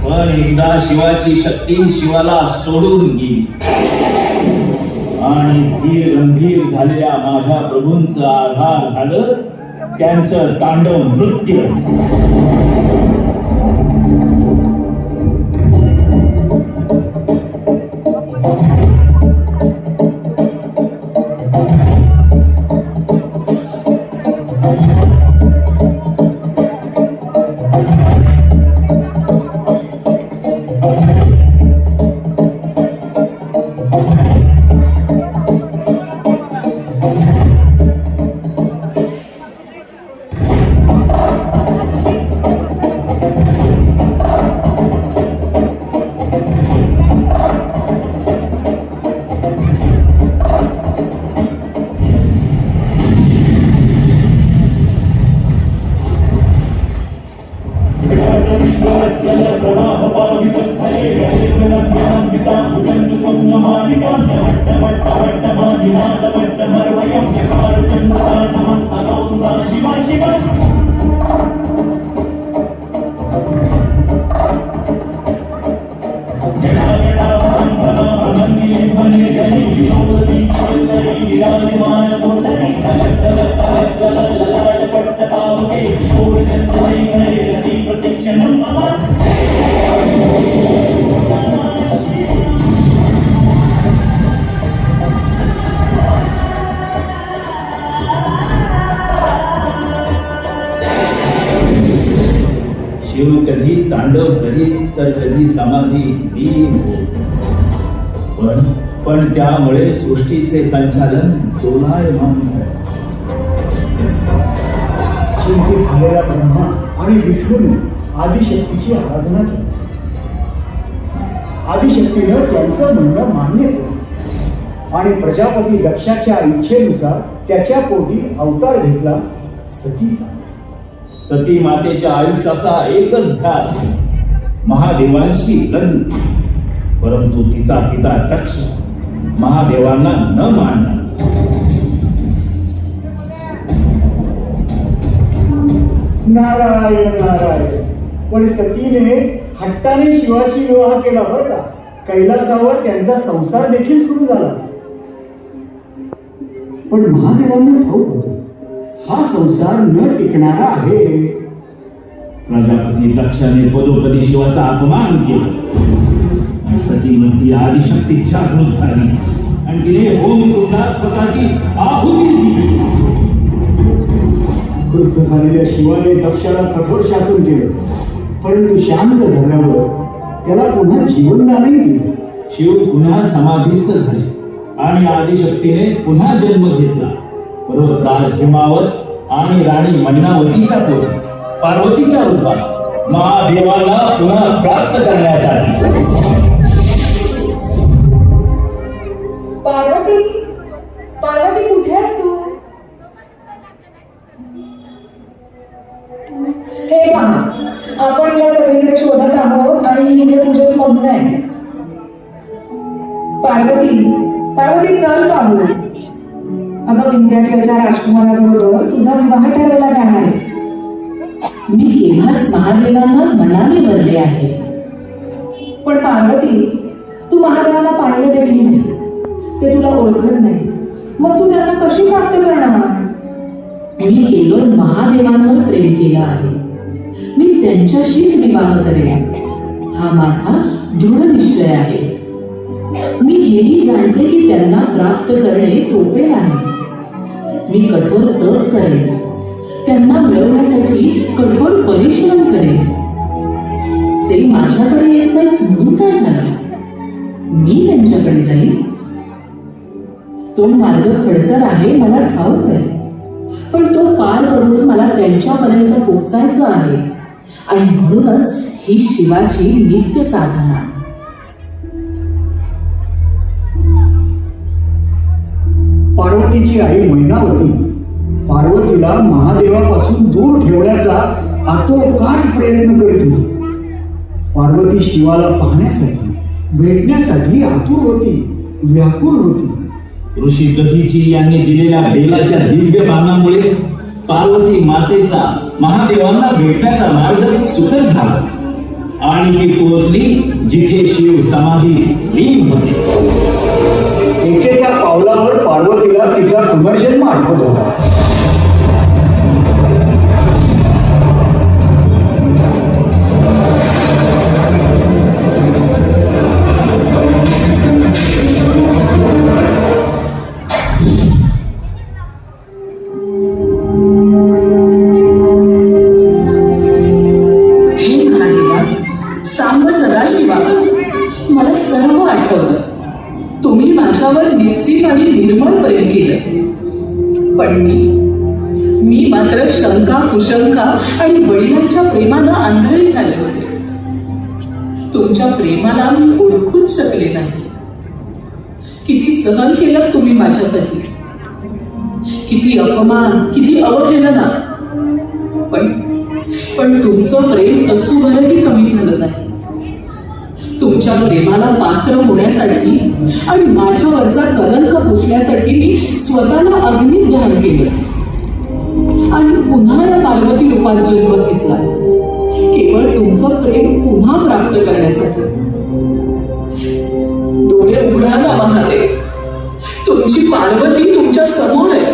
पण एकदा शिवाची शक्ती शिवाला सोडून गेली आणि धीर गंभीर झालेल्या माझ्या प्रभूंचं आधार झालं त्यांचं तांडव नृत्य. शिव कधी तांडव करीत तर कधी समाधी लीन होत. पण त्यामुळे सृष्टीचे संचालन दोलायमान. चिंतित झालेला ब्रह्मा आणि विष्णूने आदिशक्तीची आराधना केली. आदिशक्तीनं त्यांचं म्हणणं मान्य केलं आणि प्रजापती दक्षाच्या इच्छेनुसार त्याच्या पोटी अवतार घेतला सतीचा. सती मातेच्या आयुष्याचा एकच ध्यास महादेवांशी लग्न. परंतु तिचा पिता दक्ष महादेवांना न मानला. नारायण नारायण. पण सतीने हट्टाने शिवाशी विवाह केला बरं का. कैलासावर त्यांचा संसार देखील सुरू झाला. पण महादेवांना ठाऊक होतं हा संसार न टिकणारा आहे. प्रजापती दक्षाने पदोपदी शिवाचा अपमान केला. सतीमध्ये आदिशक्ती जागृत झाली आणि तिने होमकुंडात स्वतःची आहुती दिली. क्रुद्ध झालेल्या शिवाने दक्षाला कठोर शासन केलं. परंतु शांत झाल्यावर त्याला पुन्हा जीवनदानही दिलं. शिव पुन्हा समाधीस्थ झाले आणि आदिशक्तीने पुन्हा जन्म घेतला. पर्वतराज हिमावत आणि राणी मैनावतीच्या पोटी पार्वतीच्या रूपात महादेवाला पुन्हा प्राप्त करण्यासाठी. पार्वती, पार्वती कुठे आहेस तू? हे पहा, आपण हिला सगळीकडे शोधत आहोत आणि ही इथे पूजेत मग्न आहे. पार्वती, पार्वती चल पाहू. अगं विंध्याचलच्या राजकुमाराबरोबर तुझा विवाह ठरवला जाणार आहे. मी केव्हाच महादेवांना मनाने वरले आहे. पण पार्वती, तू महादेवांना पाहिलं देखील नाही. ते तुला ओळखत नाही. मग तू त्यांना कशी प्राप्त करणार? मी केवळ महादेवांवर प्रेम केलं आहे. मी त्यांच्याशीच विवाह करेन हा माझा दृढ निश्चय आहे. मी हेही जाणते की त्यांना प्राप्त करणे सोपे नाही. मी कठोर तप करेन. त्यांना मिळवण्यासाठी कठोर परिश्रम करेन. ते माझ्याकडे येत नाहीत म्हणून काय झालं? मी त्यांच्याकडे जाईन. तो मार्ग खडतर आहे मला ठाऊक आहे. पण तो पार करून मला त्यांच्यापर्यंत पोहोचायचं आहे आणि म्हणूनच ही शिवाची नित्य साधना. पार्वतीची आई मैनावती पार्वतीला महादेवापासून दूर ठेवण्याचा आटोकाट प्रयत्न करीत होती. पार्वती शिवाला पाहण्यासाठी भेटण्यासाठी आतुर होती, व्याकुळ होती. ऋषी दधीची यांनी दिलेल्या बेलाच्या दिव्य बाणामुळे पार्वती मातेचा महादेवांना भेटण्याचा मार्ग सुकर झाला. आणि ती पोहोचली जिथे शिव समाधी लीन होते. एकेका पावलावर पार्वतीला तिचा पुनर्जन्म आठवत होता. हे महादेवा, सांब सदाशिवा, मला सर्व आठवलं. तुम्ही माझ्यावर निश्चित आणि निर्मळ प्रेम केलं. पण मी मात्र शंका कुशंका आणि वडिलांच्या प्रेमानं आंधळी झाले होते. तुमच्या प्रेमाला मी ओळखूच शकले नाही. किती सहन केलं तुम्ही माझ्यासाठी, किती अपमान, किती अवहेलना. पण तुमचं प्रेम तसूभरही कमी झालं नाही. तुमच्या प्रेमाला पात्र होण्यासाठी आणि माझ्यावरचा कलंक पुसण्यासाठी मी स्वतःला अग्नीत दहन केलं आणि पुन्हा या पार्वती रूपात जन्म घेतला, केवळ तुमचं प्रेम पुन्हा प्राप्त करण्यासाठी. डोळे उघडा ना महादेव, तुमची पार्वती तुमच्या समोर आहे.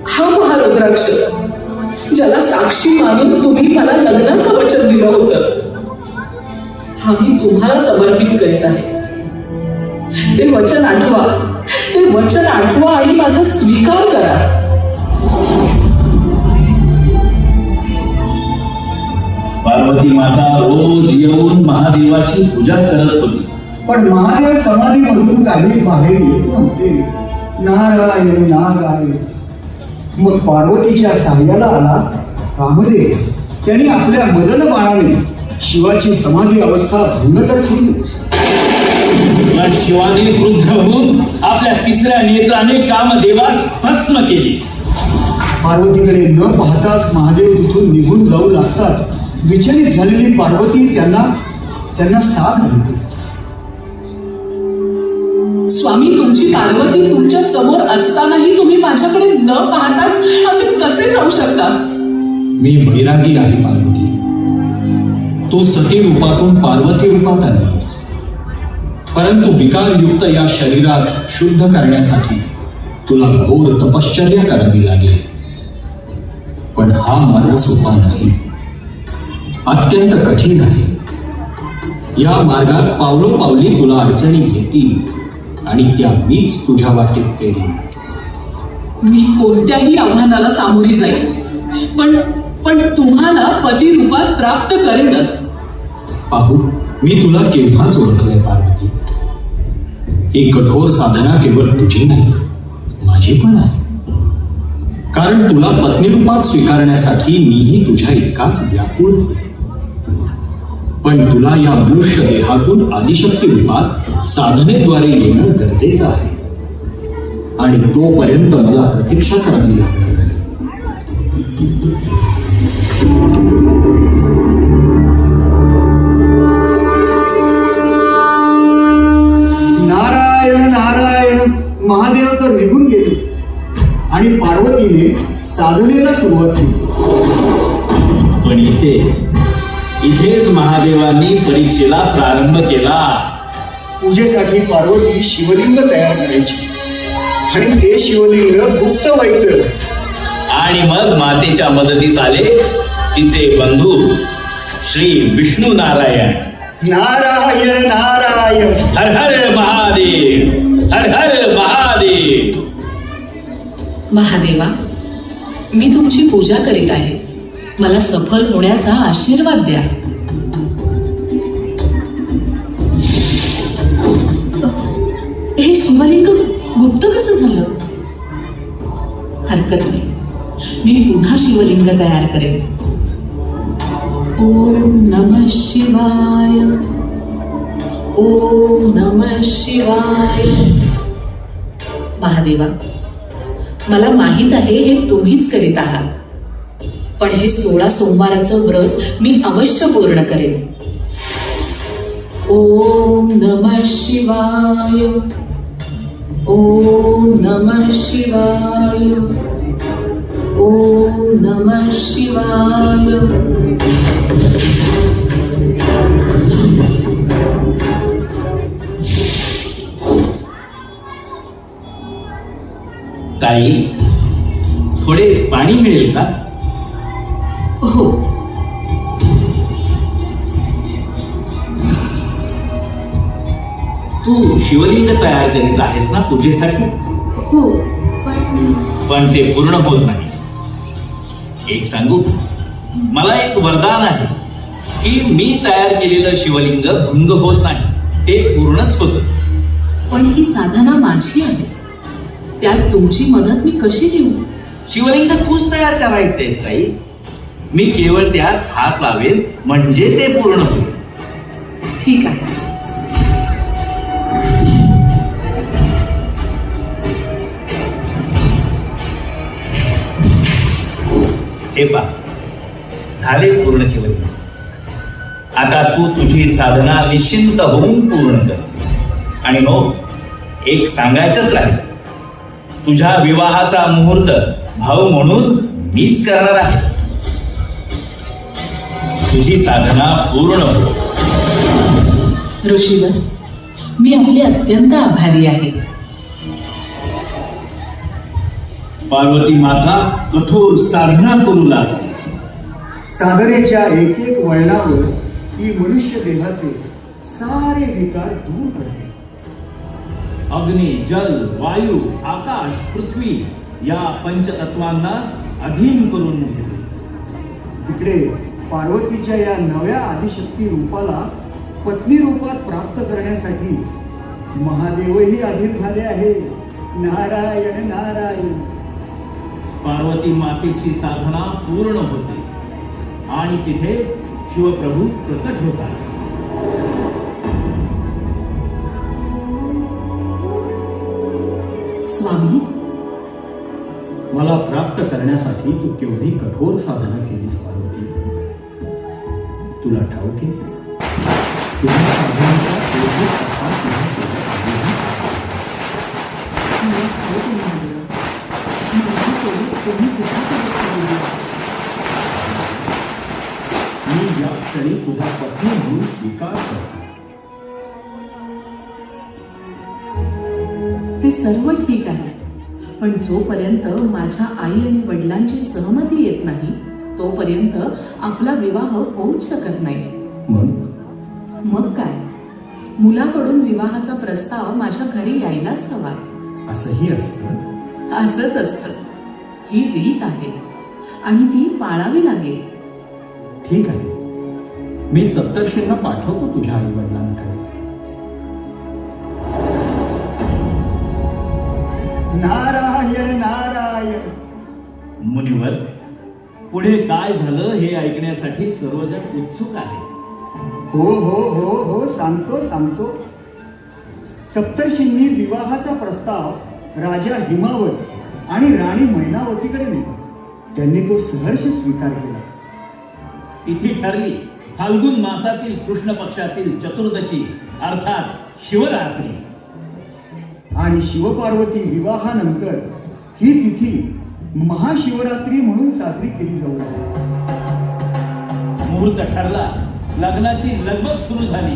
हा पहा रुद्राक्ष, ज्याला साक्षी मानून तुम्ही मला लग्नाचं वचन दिलं होतं, हा मी तुम्हाला समर्पित करीत आहे. ते वचन आठवा, ते वचन आठवा आणि माझा स्वीकार करा. पार्वती माता रोज येऊन महादेवाची पूजा करत होती. पण महादेव समाधीमधून काही बाहेर येत नव्हते. नारायण नारायण. मग पार्वतीच्या साह्याला आला कामदेव. त्यांनी आपल्या मदन बाणाने शिवाची समाधी अवस्था भंग तर केली, पण शिवाने क्रुद्ध होऊन आपल्या तिसऱ्या नेत्राने कामदेवास भस्म केली. पार्वतीकडे न पाहताच महादेव तिथून निघून जाऊ लागताच विचलित झालेली पार्वती त्यांना साथ देते. स्वामी, तुमची पार्वती तुमच्या समोर असतानाही तुम्ही माझ्याकडे न पाहताच असे कसे राहू शकता? मी वैरागी आहे पार्वती. तू सती रूपातून पार्वती रूपात आलीस, परंतु विकारयुक्त या शरीरास शुद्ध करण्यासाठी तुला घोर तपश्चर्या करावी लागेल. पण हा मार्ग सोपा नाही, अत्यंत कठीण आहे. या मार्गात पावलोपावली तुला अडचणी येतील आणि त्या मीच तुझ्या वाटेत पेरीन. मी कोणत्याही आव्हानाला सामोरी जाईल, पण तुम्हाला पती रूपात प्राप्त करेनच. पाहू, मी तुला केव्हाच ओळखलंय पार्वती. ही कठोर साधना केवळ तुझी नाही, माझी पण आहे. कारण तुला पत्नी रूपात स्वीकारण्यासाठी मीही तुझ्या इतकाच व्याकुळ आहे. पण तुला या मनुष्य देहातून आदिशक्ती रूपात साधनेद्वारे येणं गरजेचं आहे आणि तोपर्यंत मला प्रतीक्षा करावी लागणार आहे. नारायण नारायण. महादेव तर निघून गेले आणि पार्वतीने साधनेला सुरुवात केली. पण इथेच महादेवांनी परीक्षेला प्रारंभ केला. पूजेसाठी पार्वती शिवलिंग तयार करायची आणि ते शिवलिंग गुप्त व्हायचं. आणि मग मातेच्या मदतीस आले तिचे बंधू श्री विष्णू नारायण. नारायण नारायण. हर हर महादेव, हर हर महादेव. महादेवा, मी तुमची पूजा करीत आहे. मला सफल होण्याचा आशीर्वाद द्या. हे शिवलिंग गुप्त कसं झालं? हरकत नाही, मी पुन्हा शिवलिंग तयार करेन. ओम नमः शिवाय, ओम नमः शिवाय. महादेवा, मला माहीत आहे हे तुम्हीच करीत आहात, पण हे 16 सोमवाराचं व्रत मी अवश्य पूर्ण करेन. ओम नमः शिवाय, ओम नमः शिवाय, ओम नमः शिवाय. ताई, थोडे पाणी मिळेल का? हो. तू शिवलिंग तयार करीत आहेस ना पूजेसाठी? हो, पण ते पूर्ण होत नाही. एक सांगू, मला एक वरदान आहे की मी तयार केलेलं शिवलिंग भंग होत नाही, ते पूर्णच होत. पण ही साधना माझी आहे, त्यात तुमची मदत मी कशी घेऊ? शिवलिंग तूच तयार करायचंयस ताई. मी केवळ त्यास हात लावेन म्हणजे ते पूर्ण होईल. ठीक आहे. हे पा, झाले पूर्ण शिवलिंग. आता तू तुझी साधना निश्चिंत होऊन पूर्ण कर. आणि हो, एक सांगायचंच राहील, तुझ्या विवाहाचा मुहूर्त भाऊ म्हणून मीच करणार आहे. तुझी साधना पूर्ण हो. ऋषीवर, मी आपले अत्यंत आभारी आहे. पार्वती माता कठोर साधना करू लागली. साधनेच्या एक एक वळणावर ही मनुष्य देहाचे सारे विकार दूर करते. अग्नी, जल, वायू, आकाश, पृथ्वी या पंचतत्वांना अधीन करून घेतले. तिकडे पार्वतीच्या या नव्या आदिशक्ती रूपाला पत्नी रूपात प्राप्त करण्यासाठी महादेवही अधीर झाले आहे. नारायण नारायण. पार्वती मातेची साधना पूर्ण होते आणि तिथे शिवप्रभू प्रकट होतात. स्वामी, मला प्राप्त करण्यासाठी तू केवढी कठोर साधना केलीस पार्वती. तुला ठाऊक आहे, तुझ्या साधनेचा एक एक टप्पा तुझ्या सोबत आहे. माझ्यासोबत तुम्ही सुद्धा करत राहिला. मी या क्षणी तुझा पत्नी म्हणून स्वीकार करतो. ते सर्व ठीक आहे, पण जोपर्यंत माझ्या आई आणि वडिलांची सहमती येत नाही तोपर्यंत आपला विवाह होऊच शकत नाही. मग काय, मुलाकडून विवाहाचा प्रस्ताव माझ्या घरी यायलाच हवा. असंही असतं. असंच असतं. ही रीत आहे आणि ती पाळावी लागेल. ठीक आहे, मी सप्तर्षींना पाठवतो तुझ्या आई वडिलांकडे. नारायण नारायण. मुनिवर, पुढे काय झालं हे ऐकण्यासाठी सर्वजण उत्सुक आहे. हो हो हो हो, सांगतो सांगतो. सप्तर्षींनी विवाहाचा प्रस्ताव राजा हिमावत आणि राणी मैनावतीकडे नेला. त्यांनी तो सहर्ष स्वीकार केला. तिथी ठरली फाल्गुन मासातील कृष्ण पक्षातील चतुर्दशी अर्थात शिवरात्री. आणि शिवपार्वती विवाहानंतर ही तिथी महाशिवरात्री म्हणून साजरी केली जाऊ लागली. मुहूर्त ठरला, लग्नाची लगबग सुरू झाली.